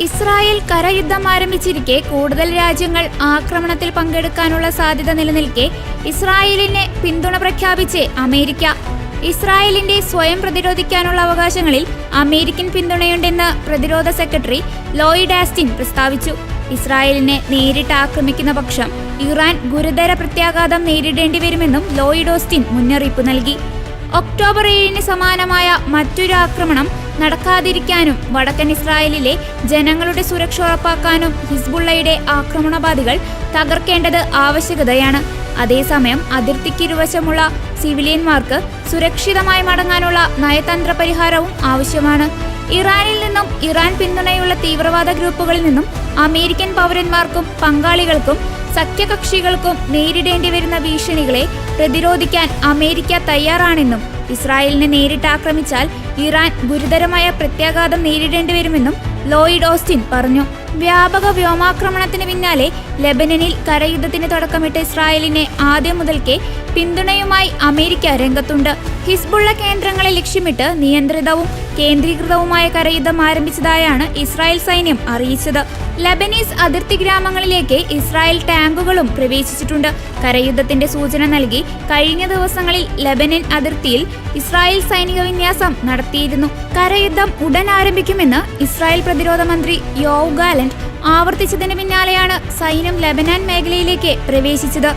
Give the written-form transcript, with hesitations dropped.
Israel കരയുദ്ധം ആരംഭിച്ചിരിക്കെ കൂടുതൽ രാജ്യങ്ങൾ ആക്രമണത്തിൽ പങ്കെടുക്കാനുള്ള സാധ്യത നിലനിൽക്കെ ഇസ്രായേലിനെ പിന്തുണ പ്രഖ്യാപിച്ച് അമേരിക്ക. ഇസ്രായേലിന്റെ സ്വയം പ്രതിരോധിക്കാനുള്ള അവകാശങ്ങളിൽ അമേരിക്കൻ പിന്തുണയുണ്ടെന്ന് പ്രതിരോധ സെക്രട്ടറി ലോയിഡ് ആസ്റ്റിൻ പ്രസ്താവിച്ചു. ഇസ്രായേലിനെ നേരിട്ട് ആക്രമിക്കുന്ന പക്ഷം ഇറാൻ ഗുരുതര പ്രത്യാഘാതം നേരിടേണ്ടി വരുമെന്നും ലോയിഡ് ഓസ്റ്റിൻ മുന്നറിയിപ്പ് നൽകി. ഒക്ടോബർ 7-ന് സമാനമായ മറ്റൊരു ആക്രമണം നടക്കാതിരിക്കാനും വടക്കൻ ഇസ്രായേലിലെ ജനങ്ങളുടെ സുരക്ഷ ഉറപ്പാക്കാനും ഹിസ്ബുള്ളയുടെ ആക്രമണവാദികൾ തകർക്കേണ്ടത് ആവശ്യകതയാണ്. അതേസമയം അതിർത്തിക്കിരുവശമുള്ള സിവിലിയന്മാർക്ക് സുരക്ഷിതമായി മടങ്ങാനുള്ള നയതന്ത്ര പരിഹാരവും ആവശ്യമാണ്. ഇറാനിൽ നിന്നും ഇറാൻ പിന്തുണയുള്ള തീവ്രവാദ ഗ്രൂപ്പുകളിൽ നിന്നും അമേരിക്കൻ പൗരന്മാർക്കും പങ്കാളികൾക്കും സഖ്യകക്ഷികൾക്കും നേരിടേണ്ടി വരുന്ന ഭീഷണികളെ പ്രതിരോധിക്കാൻ അമേരിക്ക തയ്യാറാണെന്നും ഇസ്രായേലിനെ നേരിട്ട് ആക്രമിച്ചാൽ ഇറാൻ ഗുരുതരമായ പ്രത്യാഘാതം നേരിടേണ്ടി വരുമെന്നും ലോയിഡ് ഓസ്റ്റിൻ പറഞ്ഞു. വ്യാപക വ്യോമാക്രമണത്തിന് പിന്നാലെ ലെബനനിൽ കരയുദ്ധത്തിന് തുടക്കമിട്ട ഇസ്രായേലിനെ ആദ്യം മുതൽക്കേ പിന്തുണയുമായി അമേരിക്ക രംഗത്തുണ്ട്. ഹിസ്ബുള്ള കേന്ദ്രങ്ങളെ ലക്ഷ്യമിട്ട് നിയന്ത്രിതവും കേന്ദ്രീകൃതവുമായ കരയുദ്ധം ആരംഭിച്ചതായാണ് ഇസ്രായേൽ സൈന്യം അറിയിച്ചത്. ലെബനീസ് അതിർത്തി ഗ്രാമങ്ങളിലേക്ക് ഇസ്രായേൽ ടാങ്കുകളും പ്രവേശിച്ചിട്ടുണ്ട്. കരയുദ്ധത്തിന്റെ സൂചന നൽകി കഴിഞ്ഞ ദിവസങ്ങളിൽ ലെബനൻ അതിർത്തിയിൽ ഇസ്രായേൽ സൈനിക വിന്യാസം നടത്തിയിരുന്നു. കരയുദ്ധം ഉടൻ ആരംഭിക്കുമെന്ന് ഇസ്രായേൽ പ്രതിരോധ മന്ത്രി യോവ് ഗാലന്റ് ആവർത്തിച്ചതിന് പിന്നാലെയാണ് സൈന്യം ലെബനാൻ മേഖലയിലേക്ക് പ്രവേശിച്ചത്.